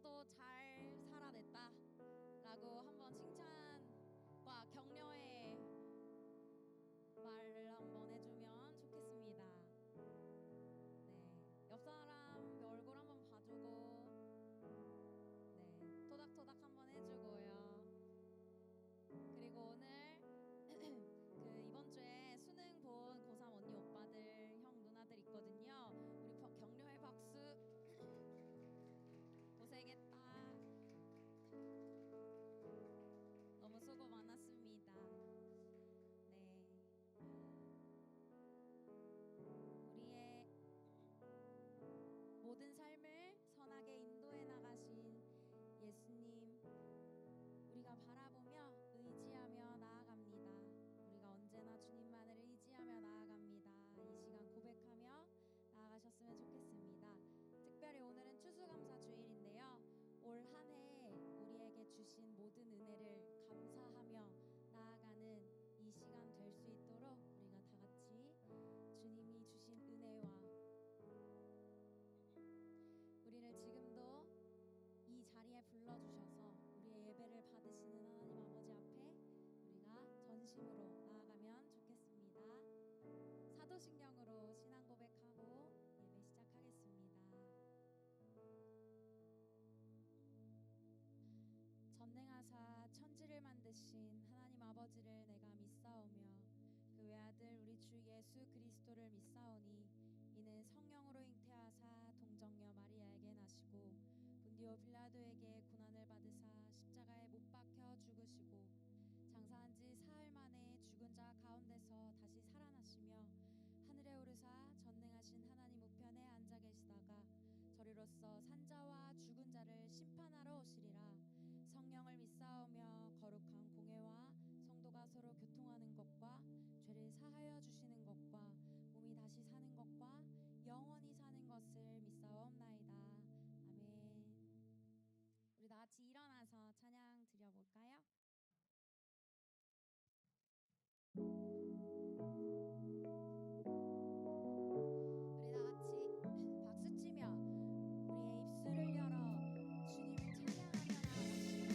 그래도 잘 살아냈다라고 한번 칭찬과 격려의 말을 한번 해주면 좋겠습니다. 네, 옆 사람 얼굴 한번 봐주고, 네, 토닥토닥 한번 해주고요. 그리고 오늘 이번 주에 수능 본 고3 언니 오빠들 형 누나들 있거든요. 우리 격려의 박수. 고생했다. 너무 수고 많았습니다. 네, 우리의 모든 삶을 선하게 인도해 나가신 예수님, 우리가 바라보며 의지하며 나아갑니다. 우리가 언제나 주님만을 의지하며 나아갑니다. 이 시간 고백하며 나아가셨으면 좋겠습니다. 특별히 오늘은 추수감사 주일인데요. 올 한 해 우리에게 주신 모든 은혜를 감사하며 나아가는 이 시간 될 수 있도록 우리가 다 같이 주님이 주신 은혜와 우리를 지금도 이 자리에 불러주셔서 우리의 예배를 받으시는 하나님 아버지 앞에 우리가 전심으로 나아가면 좋겠습니다. 사도신경으로 신앙 고백하고 예배 시작하겠습니다. 전능하사 천지를 만드신 하나님 아버지를 내가 믿사오며 그 외아들 우리 주 예수 그리스도를 믿사오니 이는 성령으로 잉태하사 동정녀 마리아에게 나시고 본디오 빌라도에게 고난을 받으사 십자가에 못 박혀 죽으시고 장사한 지 사흘 만에 죽은 자 가운데서 다시 살아나시며 하늘에 오르사 전능하신 하나님 우편에 앉아 계시다가 저리로서 산자와 죽은 자를 심판하러 오시리라. 성령을 믿사오며 거룩한 공회와 성도가 서로 교통하는 것과 죄를 사하여 주시는 것과 몸이 다시 사는 것과 영원히 사는 것을 믿사옵나이다. 아멘. 우리 다 같이 일어나서 찬양 드려볼까요? 우리 다 같이 박수 치며 우리의 입술을 열어 주님을 찬양하며 나아갑시다.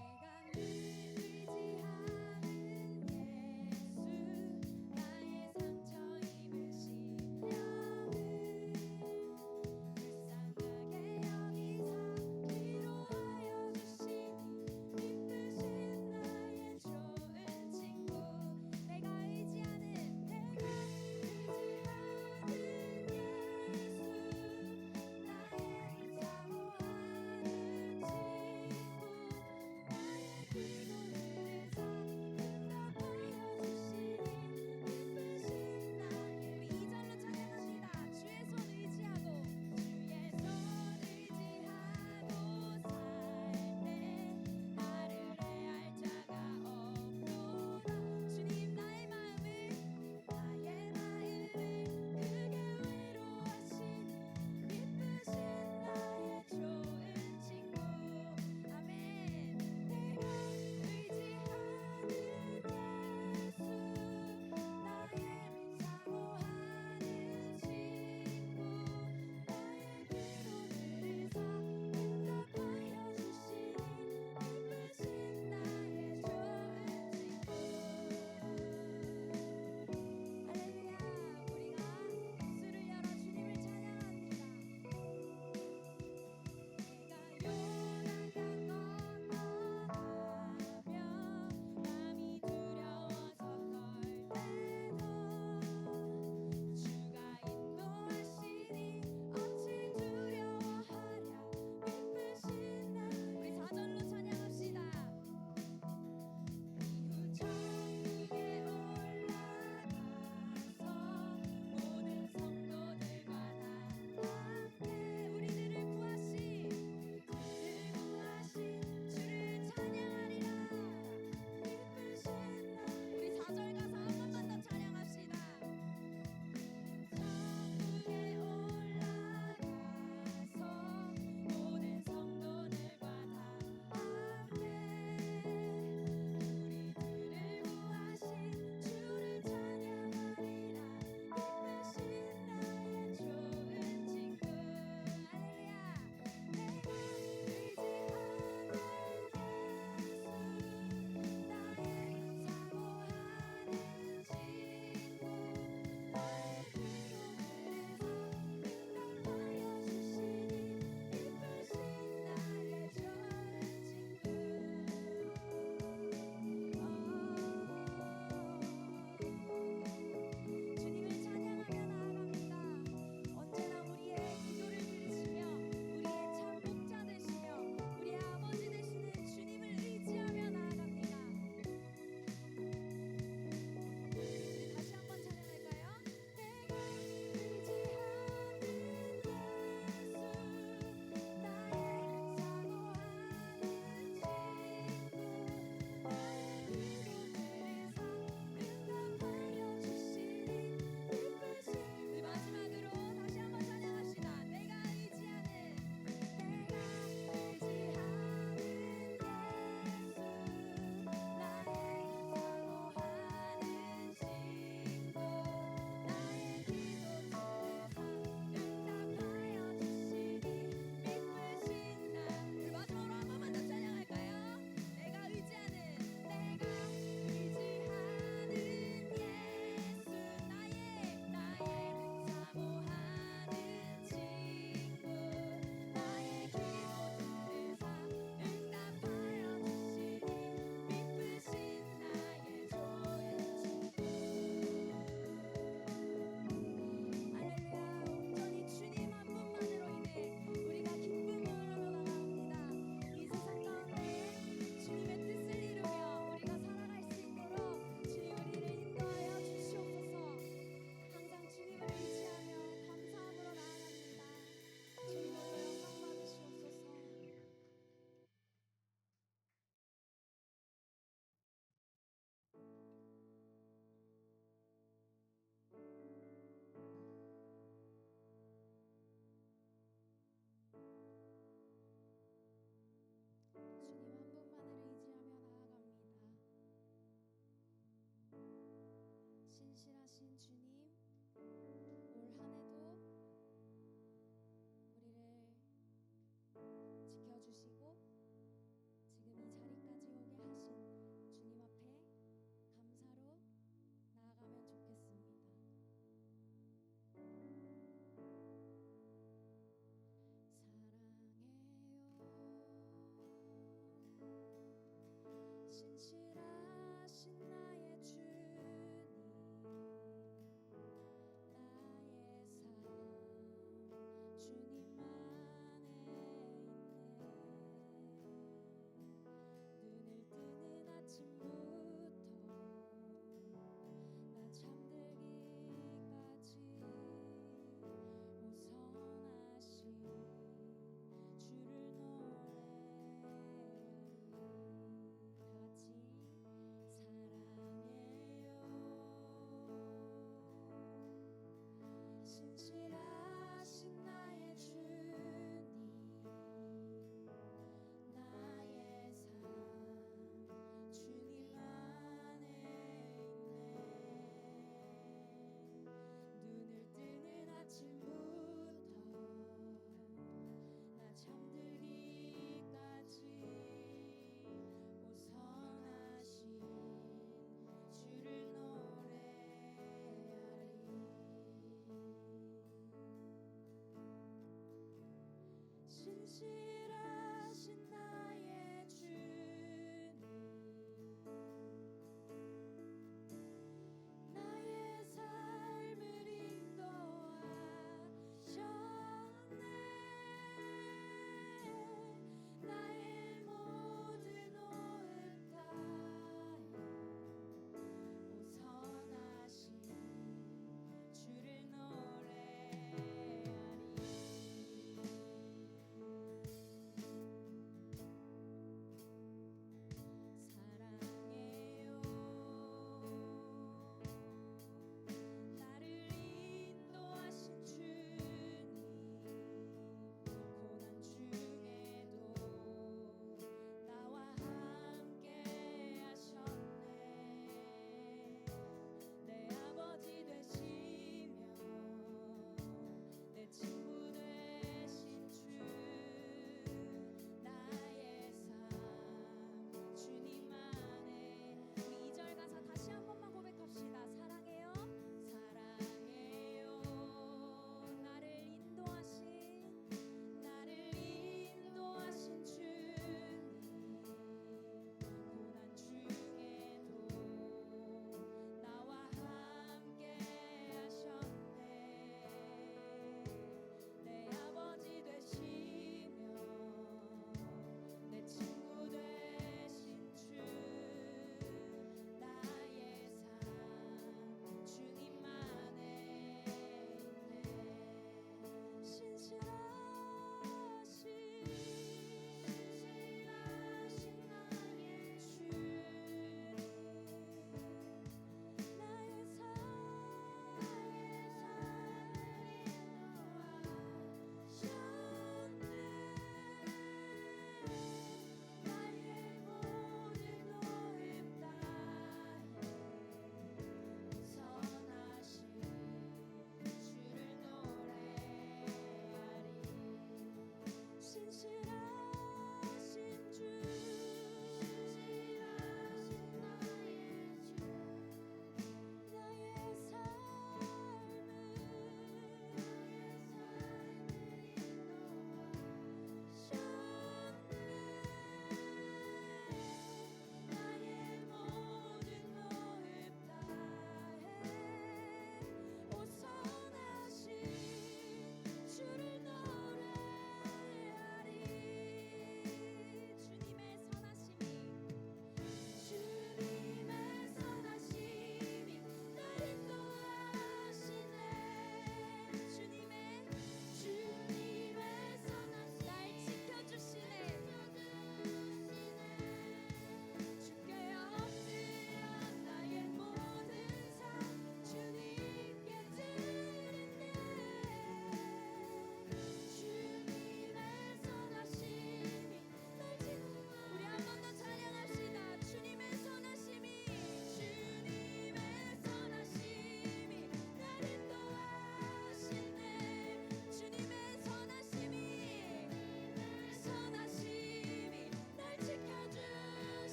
내가 늘 의지하는 예수 나의 상처 입으시며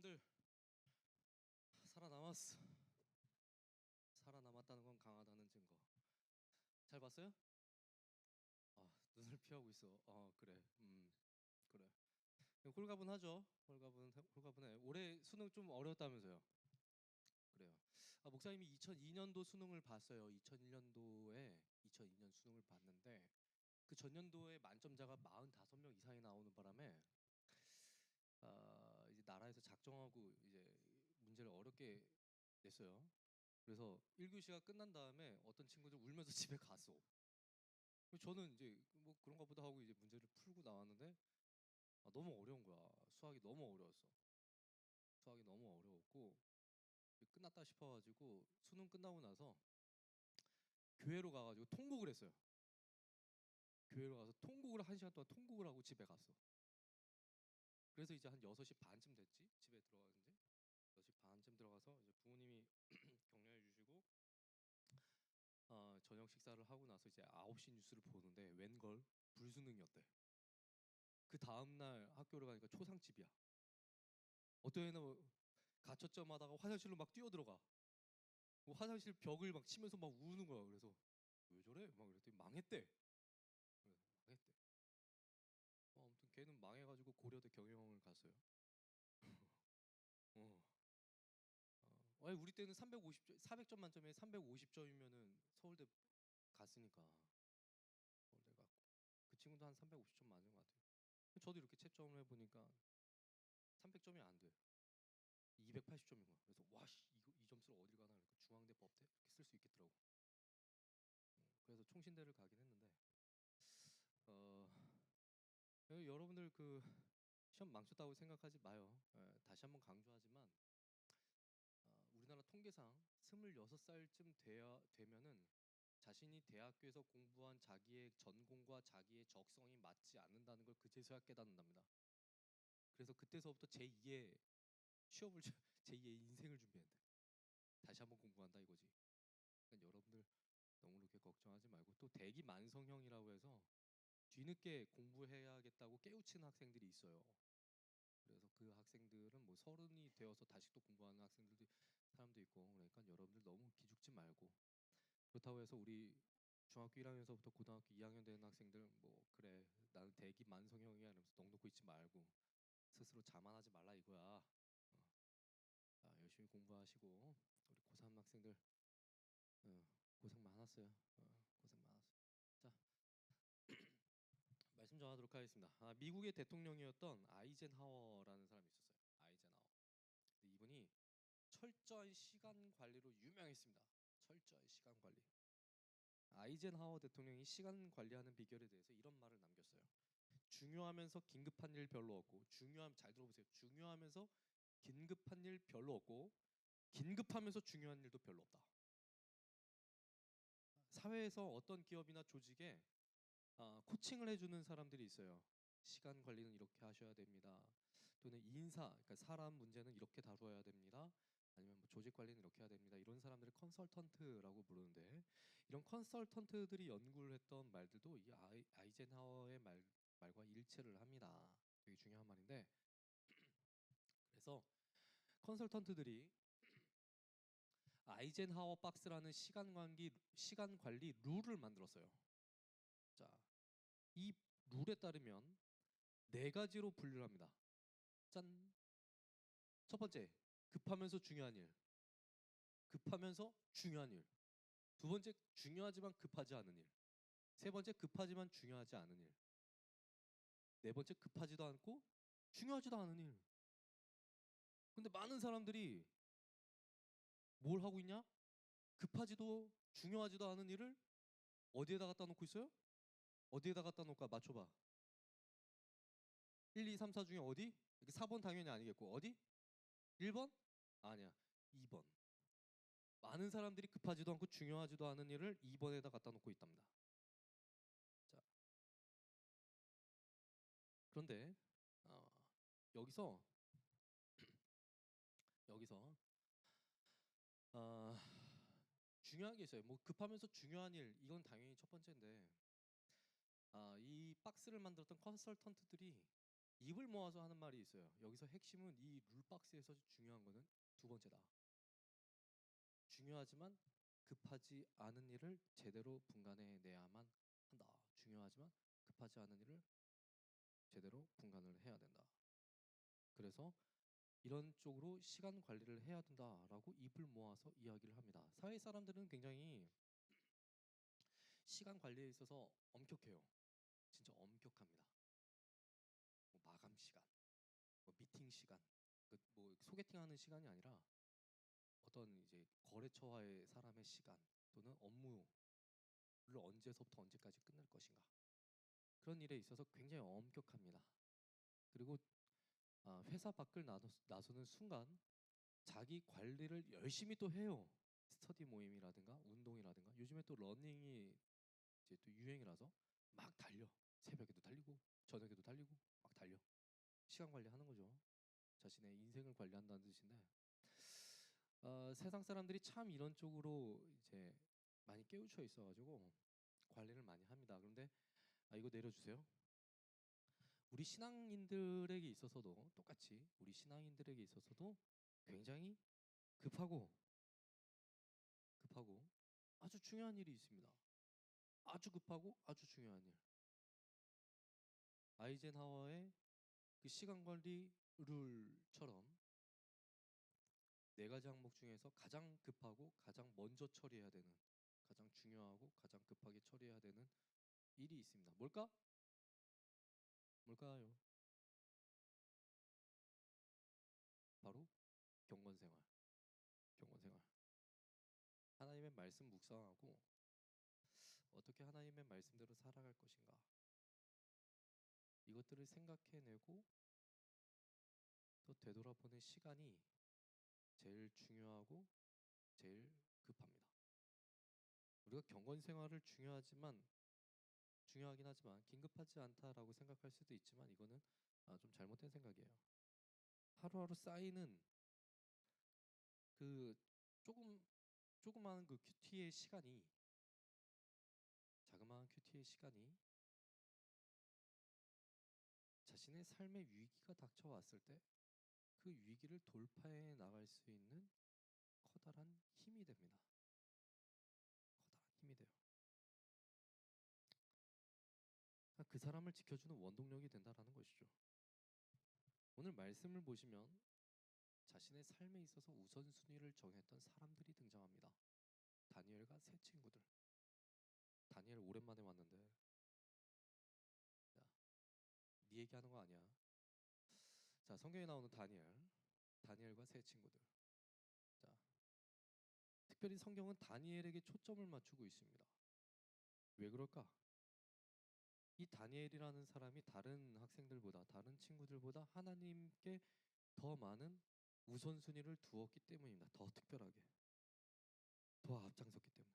여러분들 살아남았어. 살아남았다는 건 강하다는 증거. 잘 봤어요? 눈을 피하고 있어. 그래. 그래. 홀가분하죠. 홀가분해. 올해 수능 좀 어려웠다면서요. 그래요. 목사님이 2002년도 수능을 봤어요. 2001년 수능을 봤는데 그 전년도에 만점자가 45명 이상이 나오는 바람에 이제 나라에서 작정하고 이제 문제를 어렵게 냈어요. 그래서 1교시가 끝난 다음에 어떤 친구들 울면서 집에 갔어. 저는 이제 뭐 그런가 보다 하고 이제 문제를 풀고 나왔는데 너무 어려운 거야. 수학이 너무 어려웠어. 수학이 너무 어려웠고 끝났다 싶어가지고 수능 끝나고 나서 교회로 가가지고 통곡을 했어요. 교회로 가서 통곡을 1시간 동안 통곡을 하고 집에 갔어. 그래서 이제 한 6시 반쯤 됐지 집에 들어가는데 6시 반쯤 들어가서 이제 부모님이 격려해 주시고 저녁 식사를 하고 나서 이제 9시 뉴스를 보는데 웬걸 불수능이었대. 그 다음날 학교를 가니까 초상집이야. 어떤 애는 갇혔점 하다가 화장실로 막 뛰어들어가. 뭐 화장실 벽을 막 치면서 막 우는 거야. 그래서 왜 저래? 막 그랬더니 망했대. 그래서 망했대. 아무튼 걔는 망해가지고 고려대 경영을 갔어요. 어. 아니 우리 때는 400점 만점에 350점이면은 서울대 갔으니까 서울대 갔고 그 친구도 한 350점 맞은 것 같아요. 저도 이렇게 채점을 해보니까 300점이 안 돼. 280점인 거야. 그래서 와씨 이 점수를 어딜 가나 그러니까 중앙대 법대 이렇게 쓸 수 있겠더라고. 그래서 총신대를 가긴 했는데 여러분들 그 시험 망쳤다고 생각하지 마요. 다시 한번 강조하지만 우리나라 통계상 26살쯤 되면은 자신이 대학교에서 공부한 자기의 전공과 자기의 적성이 맞지 않는다는 걸 그제서야 깨닫는답니다. 그래서 그때서부터 제2의 취업을 제2의 인생을 준비한대. 다시 한번 공부한다 이거지. 그러니까 여러분들 너무 그렇게 걱정하지 말고 또 대기 만성형이라고 해서 뒤늦게 공부해야겠다고 깨우치는 학생들이 있어요. 그래서 그 학생들은 뭐 30이 되어서 다시 또 공부하는 사람도 있고 그러니까 여러분들 너무 기죽지 말고 그렇다고 해서 우리 중학교 1학년서부터 고등학교 2학년 되는 학생들 뭐 그래 나는 대기 만성형이야 이러면서 넋 놓고 있지 말고 스스로 자만하지 말라 이거야. 열심히 공부하시고 우리 고3 학생들 고생 많았어요. 고생 많았어. 자 말씀 전하도록 하겠습니다. 미국의 대통령이었던 아이젠하워라는 사람이 있었어요. 아이젠하워. 이분이 철저한 시간 관리로 유명했습니다. 철저한 시간 관리. 아이젠하워 대통령이 시간 관리하는 비결에 대해서 이런 말을 남겼어요. 중요하면서 긴급한 일 별로 없고 잘 들어보세요. 중요하면서 긴급한 일 별로 없고 긴급하면서 중요한 일도 별로 없다. 사회에서 어떤 기업이나 조직에 코칭을 해주는 사람들이 있어요. 시간 관리는 이렇게 하셔야 됩니다. 또는 그러니까 사람 문제는 이렇게 다루어야 됩니다. 아니면 뭐 조직 관리는 이렇게 해야 됩니다. 이런 사람들을 컨설턴트라고 부르는데 이런 컨설턴트들이 연구를 했던 말들도 이 아이젠하워의 말과 일치를 합니다. 되게 중요한 말인데 그래서 컨설턴트들이 아이젠하워 박스라는 시간 관리 룰을 만들었어요. 자, 이 룰에 따르면 4가지로 분류를 합니다. 짠. 첫 번째, 급하면서 중요한 일. 급하면서 중요한 일. 두 번째, 중요하지만 급하지 않은 일. 세 번째, 급하지만 중요하지 않은 일. 네 번째, 급하지도 않고 중요하지도 않은 일. 근데 많은 사람들이 뭘 하고 있냐? 급하지도 중요하지도 않은 일을 어디에다 갖다 놓고 있어요? 어디에다 갖다 놓을까? 맞춰봐. 1, 2, 3, 4 중에 어디? 4번 당연히 아니겠고 어디? 1번? 아니야. 2번. 많은 사람들이 급하지도 않고 중요하지도 않은 일을 2번에다 갖다 놓고 있답니다. 자, 그런데 여기서 중요한 게 있어요. 뭐 급하면서 중요한 일 이건 당연히 첫 번째인데 이 박스를 만들었던 컨설턴트들이 입을 모아서 하는 말이 있어요. 여기서 핵심은 이 룰박스에서 중요한 거는 두 번째다. 중요하지만 급하지 않은 일을 제대로 분간해내야만 한다. 중요하지만 급하지 않은 일을 제대로 분간을 해야 된다. 그래서 이런 쪽으로 시간 관리를 해야 된다라고 입을 모아서 이야기를 합니다. 사회 사람들은 굉장히 시간 관리에 있어서 엄격해요. 진짜 엄격합니다. 뭐 마감 시간, 뭐 미팅 시간, 뭐 소개팅하는 시간이 아니라 어떤 이제 거래처와의 사람의 시간 또는 업무를 언제서부터 언제까지 끝낼 것인가 그런 일에 있어서 굉장히 엄격합니다. 그리고 회사 밖을 나서는 순간 자기 관리를 열심히 또 해요. 스터디 모임이라든가 운동이라든가 요즘에 또 러닝이 이제 또 유행이라서 막 달려. 새벽에도 달리고 저녁에도 달리고 막 달려. 시간 관리하는 거죠. 자신의 인생을 관리한다는 뜻인데 세상 사람들이 참 이런 쪽으로 이제 많이 깨우쳐 있어가지고 관리를 많이 합니다. 그런데 이거 내려주세요. 우리 신앙인들에게 있어서도 똑같이 우리 신앙인들에게 있어서도 굉장히 급하고 아주 중요한 일이 있습니다. 아주 급하고 아주 중요한 일. 아이젠하워의 그 시간 관리 룰처럼 네 가지 항목 중에서 가장 급하고 가장 먼저 처리해야 되는 가장 중요하고 가장 급하게 처리해야 되는 일이 있습니다. 뭘까요? 바로 경건생활. 경건생활. 하나님의 말씀 묵상하고 어떻게 하나님의 말씀대로 살아갈 것인가 이것들을 생각해내고 또 되돌아보는 시간이 제일 중요하고 제일 급합니다. 우리가 경건생활을 중요하긴 하지만 긴급하지 않다라고 생각할 수도 있지만 이거는 좀 잘못된 생각이에요. 하루하루 쌓이는 그 조그마한 그 큐티의 시간이 자그마한 큐티의 시간이 자신의 삶의 위기가 닥쳐왔을 때 그 위기를 돌파해 나갈 수 있는 커다란 힘이 됩니다. 커다란 힘이 돼요. 그 사람을 지켜주는 원동력이 된다라는 것이죠. 오늘 말씀을 보시면 자신의 삶에 있어서 우선순위를 정했던 사람들이 등장합니다. 다니엘과 세 친구들. 다니엘 오랜만에 왔는데 야, 네 얘기하는 거 아니야. 자, 성경에 나오는 다니엘과 세 친구들. 자, 특별히 성경은 다니엘에게 초점을 맞추고 있습니다. 왜 그럴까? 이 다니엘이라는 사람이 다른 학생들보다 다른 친구들보다 하나님께 더 많은 우선순위를 두었기 때문입니다. 더 특별하게 더 앞장섰기 때문에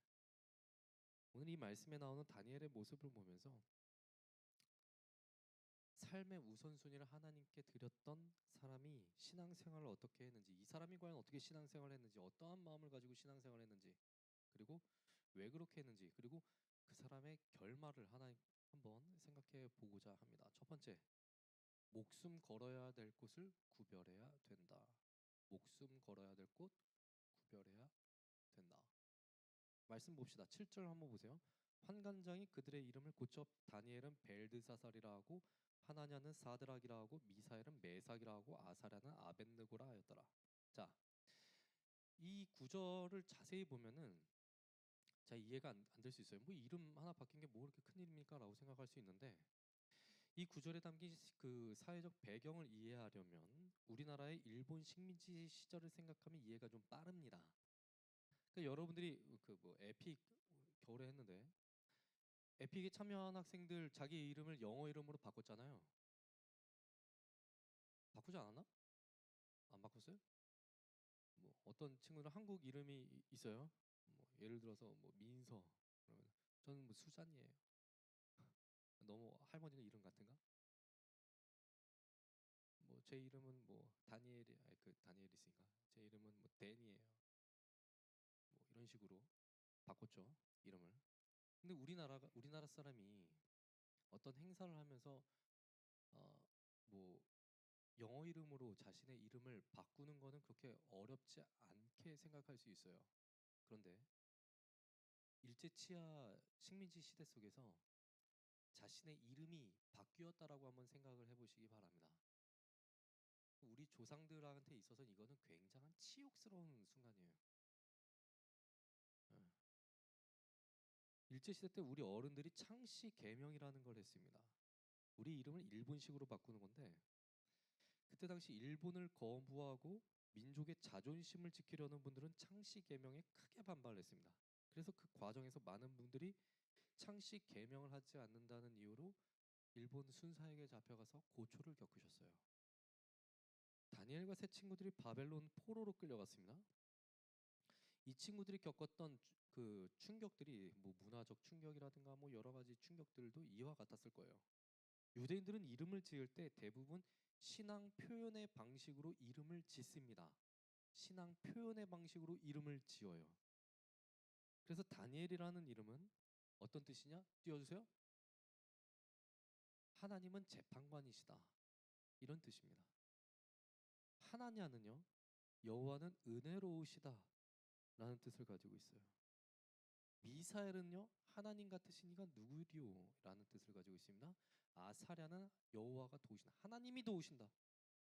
오늘 이 말씀에 나오는 다니엘의 모습을 보면서 삶의 우선순위를 하나님께 드렸던 사람이 신앙생활을 어떻게 했는지 이 사람이 과연 어떻게 신앙생활을 했는지 어떠한 마음을 가지고 신앙생활을 했는지 그리고 왜 그렇게 했는지 그리고 그 사람의 결말을 한번 생각해 보고자 합니다. 첫 번째, 목숨 걸어야 될 곳을 구별해야 된다. 목숨 걸어야 될 곳 구별해야 된다. 말씀 봅시다. 7절 한번 보세요. 환관장이 그들의 이름을 고쳐 다니엘은 벨드사살이라 하고 하나냐는 사드락이라 하고 미사엘은 메삭이라 하고 아사랴는 아벳느고라 하였더라. 자, 이 구절을 자세히 보면은 자 이해가 안 될 수 있어요. 뭐 이름 하나 바뀐 게 뭐 그렇게 큰 일입니까라고 생각할 수 있는데 이 구절에 담긴 그 사회적 배경을 이해하려면 우리나라의 일본 식민지 시절을 생각하면 이해가 좀 빠릅니다. 그러니까 여러분들이 그 뭐 에픽 겨울에 했는데 에픽에 참여한 학생들 자기 이름을 영어 이름으로 바꿨잖아요. 바꾸지 않았나? 안 바꿨어요? 뭐 어떤 친구는 한국 이름이 있어요. 뭐 예를 들어서 뭐 민서 그러면 저는 뭐 수잔이에요. 너무 할머니 이름 같은가? 뭐 제 이름은 뭐 다니엘이 그 다니엘이신가? 제 이름은 뭐 댄이에요. 뭐 이런 식으로 바꿨죠 이름을. 근데 우리나라 사람이 어떤 행사를 하면서 어, 뭐 영어 이름으로 자신의 이름을 바꾸는 거는 그렇게 어렵지 않게 생각할 수 있어요. 그런데 일제 치하 식민지 시대 속에서 자신의 이름이 바뀌었다라고 한번 생각을 해보시기 바랍니다. 우리 조상들한테 있어서는 이거는 굉장한 치욕스러운 순간이에요. 예. 일제 시대 때 우리 어른들이 창씨 개명이라는 걸 했습니다. 우리 이름을 일본식으로 바꾸는 건데 그때 당시 일본을 거부하고 민족의 자존심을 지키려는 분들은 창씨 개명에 크게 반발했습니다. 그래서 그 과정에서 많은 분들이 창씨 개명을 하지 않는다는 이유로 일본 순사에게 잡혀가서 고초를 겪으셨어요. 다니엘과 세 친구들이 바벨론 포로로 끌려갔습니다. 이 친구들이 겪었던 그 충격들이 뭐 문화적 충격이라든가 뭐 여러 가지 충격들도 이와 같았을 거예요. 유대인들은 이름을 지을 때 대부분 신앙 표현의 방식으로 이름을 짓습니다. 신앙 표현의 방식으로 이름을 지어요. 그래서 다니엘이라는 이름은 어떤 뜻이냐? 띄워주세요. 하나님은 재판관이시다. 이런 뜻입니다. 하나냐는요, 여호와는 은혜로우시다 라는 뜻을 가지고 있어요. 미사엘은요, 하나님 같으신 이가 누구리요? 라는 뜻을 가지고 있습니다. 아사랴는 여호와가 도우신다. 하나님이 도우신다.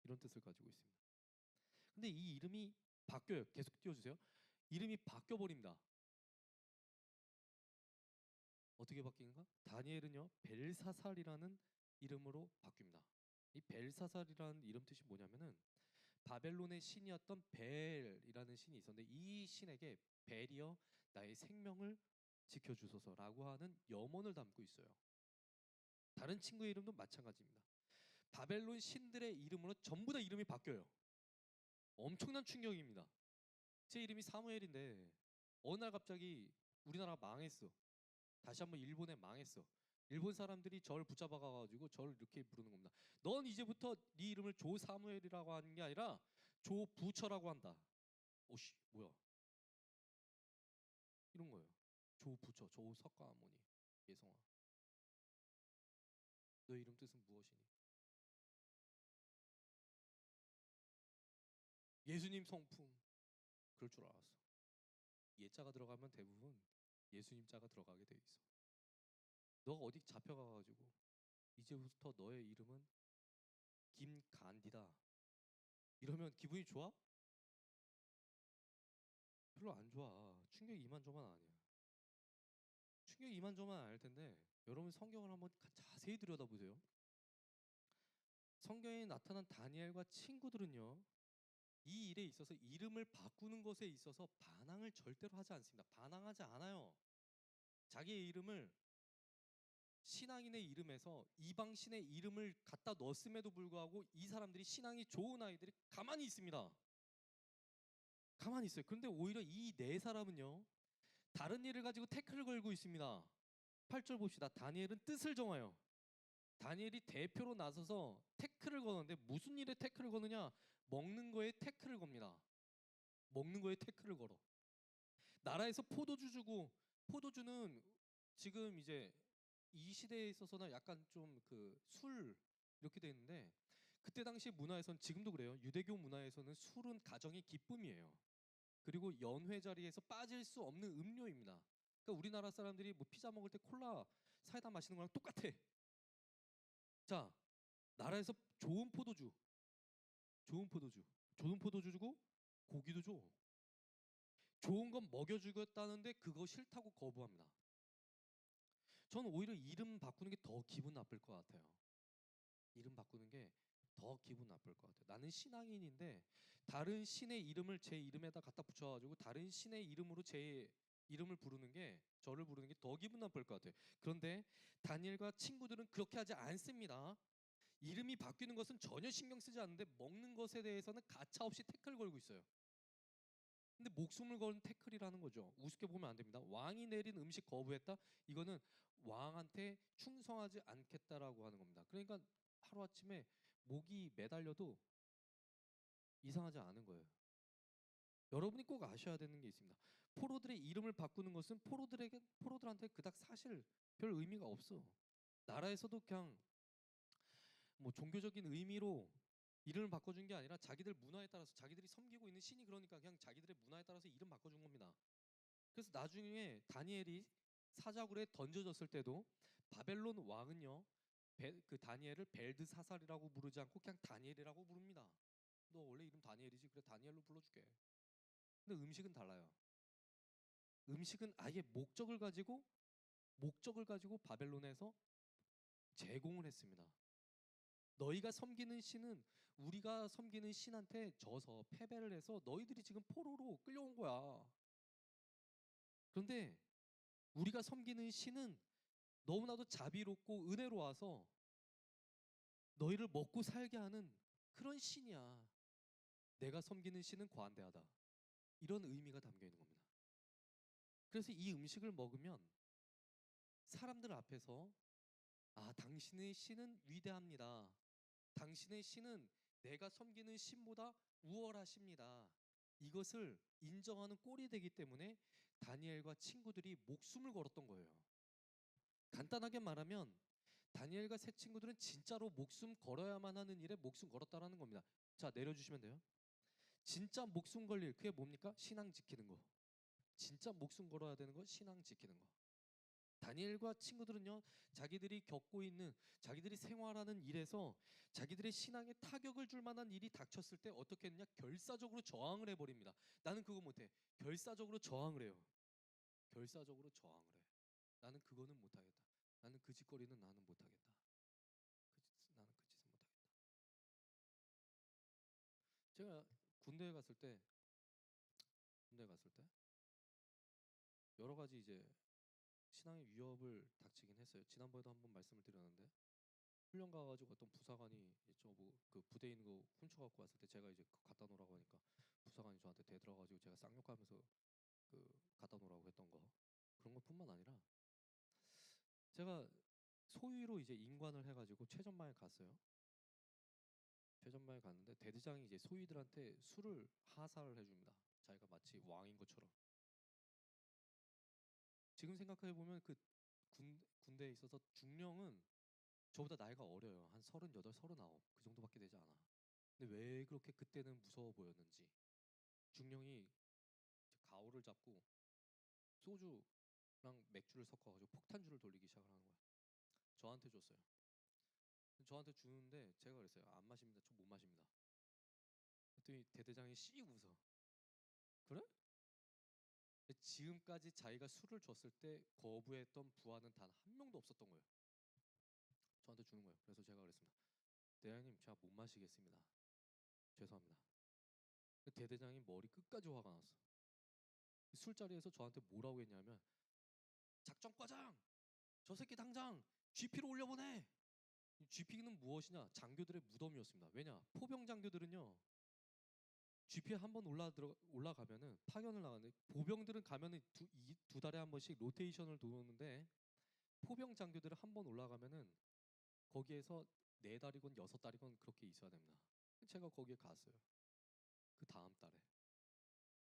이런 뜻을 가지고 있습니다. 근데 이 이름이 바뀌어요. 계속 띄워주세요. 이름이 바뀌어버립니다. 어떻게 바뀌는가? 다니엘은요, 벨사살이라는 이름으로 바뀝니다. 이 벨사살이라는 이름 뜻이 뭐냐면은 바벨론의 신이었던 벨이라는 신이 있었는데 이 신에게 벨이여 나의 생명을 지켜주소서라고 하는 염원을 담고 있어요. 다른 친구의 이름도 마찬가지입니다. 바벨론 신들의 이름으로 전부 다 이름이 바뀌어요. 엄청난 충격입니다. 제 이름이 사무엘인데 어느 날 갑자기 우리나라가 망했어. 다시 한번 일본에 망했어. 일본 사람들이 저를 붙잡아가지고 저를 이렇게 부르는 겁니다. 넌 이제부터 네 이름을 조사무엘이라고 하는 게 아니라 조부처라고 한다. 오씨 뭐야 이런 거예요. 조부처 조석가모니 예성아 너의 이름 뜻은 무엇이니? 예수님 성품. 그럴 줄 알았어. 예자가 들어가면 대부분 예수님 자가 들어가게 돼 있어. 너가 어디 잡혀가가지고 이제부터 너의 이름은 김간디다 이러면 기분이 좋아? 별로 안 좋아. 충격이 이만저만 아니야. 충격이 이만저만 아닐 텐데 여러분 성경을 한번 자세히 들여다보세요. 성경에 나타난 다니엘과 친구들은요, 이 일에 있어서 이름을 바꾸는 것에 있어서 반항을 절대로 하지 않습니다. 반항하지 않아요. 자기의 이름을 신앙인의 이름에서 이방 신의 이름을 갖다 넣었음에도 불구하고 이 사람들이 신앙이 좋은 아이들이 가만히 있습니다. 가만히 있어요. 그런데 오히려 이 네 사람은요, 다른 일을 가지고 태클을 걸고 있습니다. 8절 봅시다. 다니엘은 뜻을 정하여 다니엘이 대표로 나서서 태클을 거는데 무슨 일에 태클을 거느냐? 먹는 거에 태클을 겁니다. 먹는 거에 태클을 걸어. 나라에서 포도주 주고 포도주는 지금 이제 이 시대에 있어서는 약간 좀 그 술 이렇게 돼 있는데 그때 당시 문화에서는 지금도 그래요. 유대교 문화에서는 술은 가정의 기쁨이에요. 그리고 연회 자리에서 빠질 수 없는 음료입니다. 그러니까 우리나라 사람들이 뭐 피자 먹을 때 콜라 사이다 마시는 거랑 똑같아. 자, 나라에서 좋은 포도주 주고 고기도 줘. 좋은 건 먹여주겠다는데 그거 싫다고 거부합니다. 저는 오히려 이름 바꾸는 게 더 기분 나쁠 것 같아요. 이름 바꾸는 게 더 기분 나쁠 것 같아요. 나는 신앙인인데 다른 신의 이름을 제 이름에다 갖다 붙여가지고 다른 신의 이름으로 제 이름을 부르는 게 저를 부르는 게 더 기분 나쁠 것 같아요. 그런데 다니엘과 친구들은 그렇게 하지 않습니다. 이름이 바뀌는 것은 전혀 신경 쓰지 않는데 먹는 것에 대해서는 가차없이 태클 걸고 있어요. 근데 목숨을 건 태클이라는 거죠. 우습게 보면 안 됩니다. 왕이 내린 음식 거부했다? 이거는 왕한테 충성하지 않겠다라고 하는 겁니다. 그러니까 하루아침에 목이 매달려도 이상하지 않은 거예요. 여러분이 꼭 아셔야 되는 게 있습니다. 포로들의 이름을 바꾸는 것은 포로들한테 그닥 사실 별 의미가 없어. 나라에서도 그냥 뭐 종교적인 의미로 이름을 바꿔준 게 아니라 자기들 문화에 따라서 자기들이 섬기고 있는 신이 그러니까 그냥 자기들의 문화에 따라서 이름 바꿔준 겁니다. 그래서 나중에 다니엘이 사자굴에 던져졌을 때도 바벨론 왕은요 그 다니엘을 벨드사살이라고 부르지 않고 그냥 다니엘이라고 부릅니다. 너 원래 이름 다니엘이지? 그래 다니엘로 불러줄게. 근데 음식은 달라요. 음식은 아예 목적을 가지고 바벨론에서 제공을 했습니다. 너희가 섬기는 신은 우리가 섬기는 신한테 져서 패배를 해서 너희들이 지금 포로로 끌려온 거야. 그런데 우리가 섬기는 신은 너무나도 자비롭고 은혜로워서 너희를 먹고 살게 하는 그런 신이야. 내가 섬기는 신은 관대하다. 이런 의미가 담겨 있는 겁니다. 그래서 이 음식을 먹으면 사람들 앞에서 당신의 신은 위대합니다. 당신의 신은 내가 섬기는 신보다 우월하십니다. 이것을 인정하는 꼴이 되기 때문에 다니엘과 친구들이 목숨을 걸었던 거예요. 간단하게 말하면 다니엘과 세 친구들은 진짜로 목숨 걸어야만 하는 일에 목숨 걸었다라는 겁니다. 자, 내려주시면 돼요. 진짜 목숨 걸릴 그게 뭡니까? 신앙 지키는 거. 진짜 목숨 걸어야 되는 거 신앙 지키는 거. 다니엘과 친구들은요, 자기들이 겪고 있는, 자기들이 생활하는 일에서 자기들의 신앙에 타격을 줄 만한 일이 닥쳤을 때 어떻게 했느냐? 결사적으로 저항을 해버립니다. 나는 그거 못해. 결사적으로 저항을 해요. 결사적으로 저항을 해. 나는 그거는 못하겠다. 나는 그 짓거리는 나는 못하겠다. 나는 그 짓은 못하겠다. 제가 군대에 갔을 때 여러 가지 이제 신앙의 위협을 닥치긴 했어요. 지난번에도 한번 말씀을 드렸는데 훈련 가가지고 어떤 부사관이 저그 부대에 있는 거 훔쳐갖고 왔을 때 제가 이제 갖다 놓으라고 하니까 부사관이 저한테 대들어가지고 제가 쌍욕하면서 그 갖다 놓으라고 했던 거 그런 것뿐만 아니라 제가 소위로 이제 임관을 해가지고 최전방에 갔어요. 최전방에 갔는데 대대장이 이제 소위들한테 술을 하사를 해줍니다. 자기가 마치 왕인 것처럼. 지금 생각해 보면 그 군대에 있어서 중령은 저보다 나이가 어려요. 한 38, 39 그 정도밖에 되지 않아. 근데 왜 그렇게 그때는 무서워 보였는지 중령이 가오를 잡고 소주랑 맥주를 섞어가지고 폭탄주를 돌리기 시작을 하는 거야. 저한테 줬어요. 저한테 주는데 제가 그랬어요. 안 마십니다. 저 못 마십니다. 그랬더니 대대장이 씩 웃어. 그래? 지금까지 자기가 술을 줬을 때 거부했던 부하는 단 한 명도 없었던 거예요. 저한테 주는 거예요. 그래서 제가 그랬습니다. 대장님 제가 못 마시겠습니다. 죄송합니다. 대대장이 머리 끝까지 화가 났어. 술자리에서 저한테 뭐라고 했냐면 작전과장 저 새끼 당장 GP로 올려보내. GP는 무엇이냐? 장교들의 무덤이었습니다. 왜냐? 포병 장교들은요 GP에 한번 올라가면은 파견을 나가는데 보병들은 가면은 두 달에 한 번씩 로테이션을 도는데 포병 장교들은 한 번 올라가면은 거기에서 4달이건 6달이건 그렇게 있어야 됩니다. 제가 거기에 갔어요. 그 다음 달에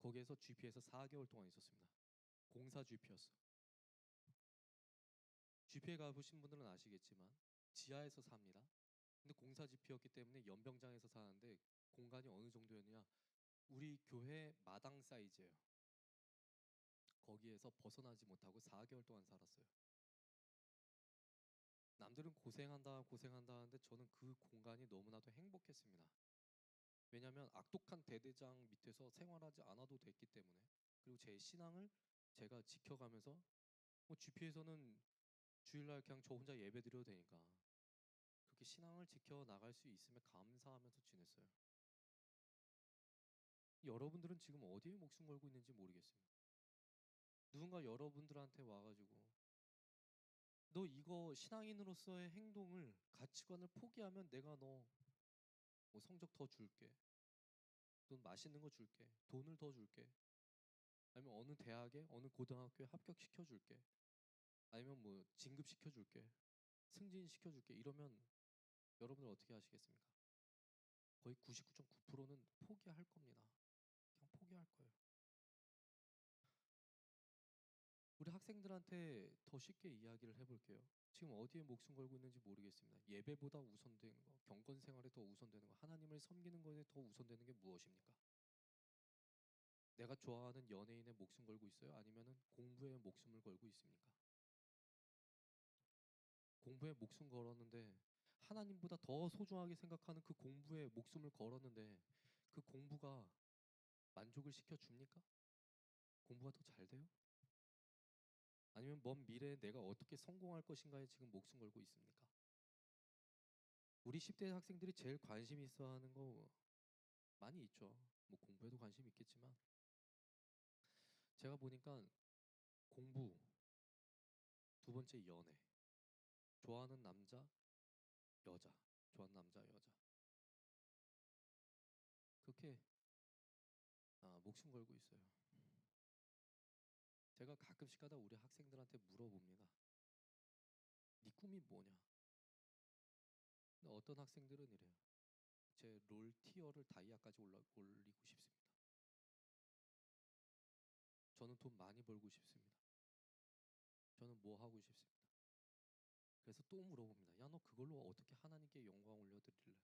거기에서 GP에서 4개월 동안 있었습니다. 공사 GP였어. GP에 가보신 분들은 아시겠지만 지하에서 삽니다. 근데 공사 GP였기 때문에 연병장에서 사는데 공간이 어느 정도였냐? 우리 교회 마당 사이즈예요. 거기에서 벗어나지 못하고 4개월 동안 살았어요. 남들은 고생한다 하는데 저는 그 공간이 너무나도 행복했습니다. 왜냐하면 악독한 대대장 밑에서 생활하지 않아도 됐기 때문에 그리고 제 신앙을 제가 지켜가면서 GP에서는 주일날 그냥 저 혼자 예배 드려도 되니까 그렇게 신앙을 지켜나갈 수 있음에 감사하면서 지냈어요. 여러분들은 지금 어디에 목숨 걸고 있는지 모르겠어요. 누군가 여러분들한테 와가지고 너 이거 신앙인으로서의 행동을 가치관을 포기하면 내가 너 뭐 성적 더 줄게, 돈 맛있는 거 줄게, 돈을 더 줄게, 아니면 어느 대학에 어느 고등학교에 합격시켜 줄게, 아니면 뭐 진급시켜 줄게, 승진시켜 줄게 이러면 여러분들 어떻게 하시겠습니까? 거의 99.9%는 포기할 겁니다. 그냥 포기할 거예요. 우리 학생들한테 더 쉽게 이야기를 해볼게요. 지금 어디에 목숨 걸고 있는지 모르겠습니다. 예배보다 우선되는 거, 경건 생활에 더 우선되는 거, 하나님을 섬기는 것에 더 우선되는 게 무엇입니까? 내가 좋아하는 연예인에 목숨 걸고 있어요? 아니면은 공부에 목숨을 걸고 있습니까? 공부에 목숨 걸었는데 하나님보다 더 소중하게 생각하는 그 공부에 목숨을 걸었는데 그 공부가 만족을 시켜줍니까? 공부가 더 잘 돼요? 아니면 먼 미래에 내가 어떻게 성공할 것인가에 지금 목숨 걸고 있습니까? 우리 10대 학생들이 제일 관심 있어 하는 거 많이 있죠. 뭐 공부에도 관심 있겠지만 제가 보니까 공부, 두 번째 연애, 좋아하는 남자, 여자, 좋아하는 남자, 여자 그렇게 목숨 걸고 있어요. 제가 가끔씩 가다 우리 학생들한테 물어봅니다. 네 꿈이 뭐냐? 근데 어떤 학생들은 이래요. 제 롤 티어를 다이아까지 올리고 싶습니다. 저는 돈 많이 벌고 싶습니다. 저는 뭐 하고 싶습니다. 그래서 또 물어봅니다. 야, 너 그걸로 어떻게 하나님께 영광 올려드릴래?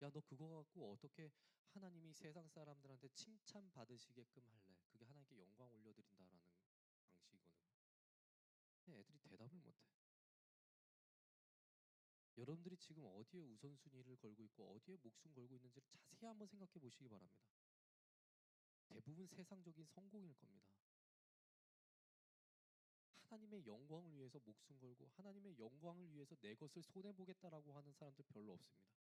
야, 너 그거 갖고 어떻게 하나님이 세상 사람들한테 칭찬 받으시게끔 할래? 그게 하나님께 영광 올려드린다라는 방식이거든요. 근데 애들이 대답을 못해. 여러분들이 지금 어디에 우선순위를 걸고 있고 어디에 목숨 걸고 있는지를 자세히 한번 생각해 보시기 바랍니다. 대부분 세상적인 성공일 겁니다. 하나님의 영광을 위해서 목숨 걸고 하나님의 영광을 위해서 내 것을 손해보겠다라고 하는 사람들 별로 없습니다.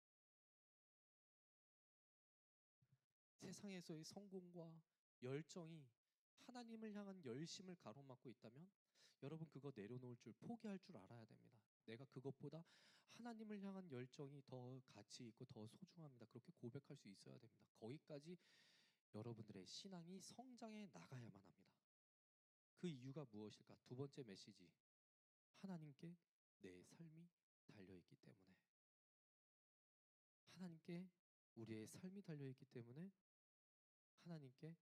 세상에서의 성공과 열정이 하나님을 향한 열심을 가로막고 있다면 여러분 그거 내려놓을 줄 포기할 줄 알아야 됩니다. 내가 그것보다 하나님을 향한 열정이 더 가치 있고 더 소중합니다. 그렇게 고백할 수 있어야 됩니다. 거기까지 여러분들의 신앙이 성장해 나가야만 합니다. 그 이유가 무엇일까? 두 번째 메시지. 하나님께 내 삶이 달려있기 때문에. 하나님께 우리의 삶이 달려있기 때문에 하나님께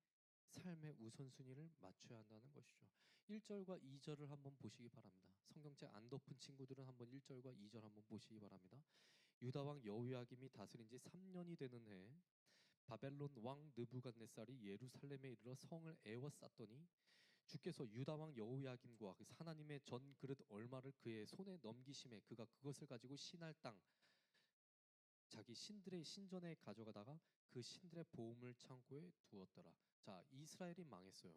삶의 우선순위를 맞춰야 한다는 것이죠. 1절과 2절을 한번 보시기 바랍니다. 성경책 안 덮은 친구들은 한번 1절과 2절 한번 보시기 바랍니다. 유다 왕 여호야김이 다스린 지 3년이 되는 해 바벨론 왕 느부갓네살이 예루살렘에 이르러 성을 에워쌌더니 주께서 유다 왕 여호야김과 그 하나님의 전 그릇 얼마를 그의 손에 넘기심에 그가 그것을 가지고 신할 땅 자기 신들의 신전에 가져가다가 그 신들의 보물 창고에 두었더라. 자, 이스라엘이 망했어요.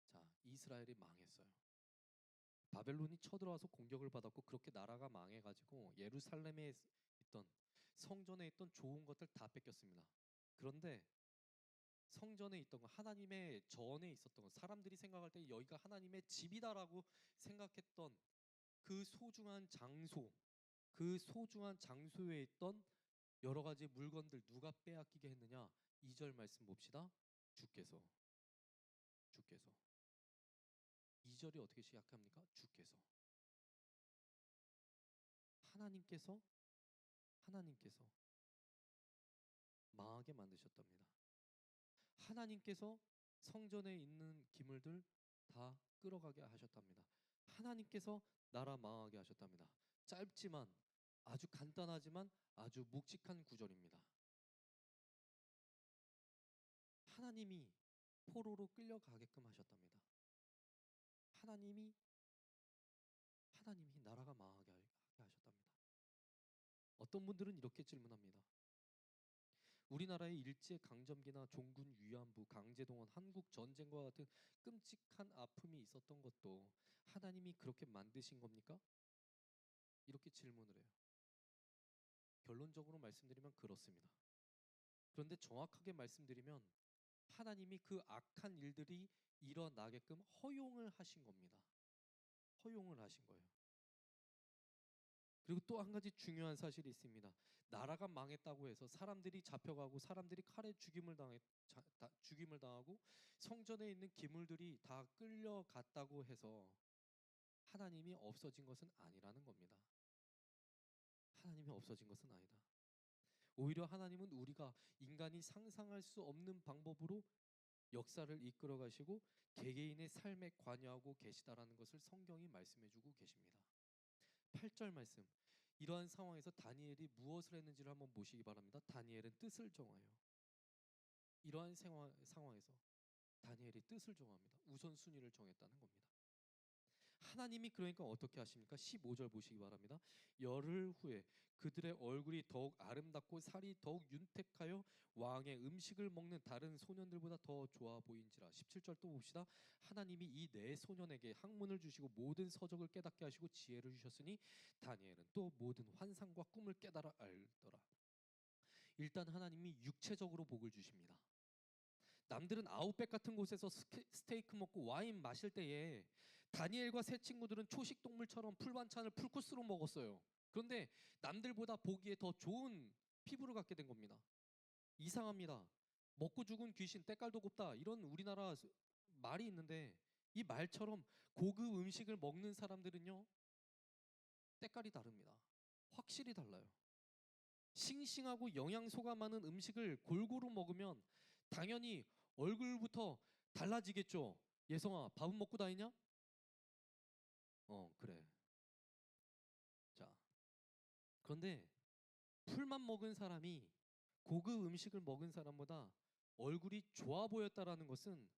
자, 이스라엘이 망했어요. 바벨론이 쳐들어와서 공격을 받았고 그렇게 나라가 망해가지고 예루살렘에 있던 성전에 있던 좋은 것들 다 뺏겼습니다. 그런데 성전에 있던 거 하나님의 전에 있었던 거 사람들이 생각할 때 여기가 하나님의 집이다라고 생각했던 그 소중한 장소 그 소중한 장소에 있던 여러 가지 물건들 누가 빼앗기게 했느냐? 2절 말씀 봅시다. 주께서 2절이 어떻게 시작합니까? 주께서 하나님께서 망하게 만드셨답니다. 하나님께서 성전에 있는 기물들 다 끌어가게 하셨답니다. 하나님께서 나라 망하게 하셨답니다. 짧지만 아주 간단하지만 아주 묵직한 구절입니다. 하나님이 포로로 끌려가게끔 하셨답니다. 하나님이 나라가 망하게 하셨답니다. 어떤 분들은 이렇게 질문합니다. 우리나라의 일제 강점기나 종군 위안부, 강제동원, 한국 전쟁과 같은 끔찍한 아픔이 있었던 것도 하나님이 그렇게 만드신 겁니까? 이렇게 질문을 해요. 결론적으로 말씀드리면 그렇습니다. 그런데 정확하게 말씀드리면 하나님이 그 악한 일들이 일어나게끔 허용을 하신 겁니다. 허용을 하신 거예요. 그리고 또 한 가지 중요한 사실이 있습니다. 나라가 망했다고 해서 사람들이 잡혀가고 사람들이 칼에 죽임을 당하고 성전에 있는 기물들이 다 끌려갔다고 해서 하나님이 없어진 것은 아니라는 겁니다. 하나님이 없어진 것은 아니다. 오히려 하나님은 우리가 인간이 상상할 수 없는 방법으로 역사를 이끌어 가시고 개개인의 삶에 관여하고 계시다라는 것을 성경이 말씀해 주고 계십니다. 8절 말씀. 이러한 상황에서 다니엘이 무엇을 했는지를 한번 보시기 바랍니다. 다니엘은 뜻을 정하여. 이러한 상황에서 다니엘이 뜻을 정합니다. 우선순위를 정했다는 겁니다. 하나님이 그러니까 어떻게 하십니까? 15절 보시기 바랍니다. 열흘 후에 그들의 얼굴이 더욱 아름답고 살이 더욱 윤택하여 왕의 음식을 먹는 다른 소년들보다 더 좋아 보인지라. 17절 또 봅시다. 하나님이 이 네 소년에게 학문을 주시고 모든 서적을 깨닫게 하시고 지혜를 주셨으니 다니엘은 또 모든 환상과 꿈을 깨달아 알더라. 일단 하나님이 육체적으로 복을 주십니다. 남들은 아웃백 같은 곳에서 스테이크 먹고 와인 마실 때에 다니엘과 세 친구들은 초식 동물처럼 풀반찬을 풀코스로 먹었어요. 그런데 남들보다 보기에 더 좋은 피부를 갖게 된 겁니다. 이상합니다. 먹고 죽은 귀신 때깔도 곱다 이런 우리나라 말이 있는데 이 말처럼 고급 음식을 먹는 사람들은요 때깔이 다릅니다. 확실히 달라요. 싱싱하고 영양소가 많은 음식을 골고루 먹으면 당연히 얼굴부터 달라지겠죠. 예성아, 밥은 먹고 다니냐? 그래. 자, 그런데 풀만 먹은 사람이 고급 음식을 먹은 사람보다 얼굴이 좋아 보였다라는 것은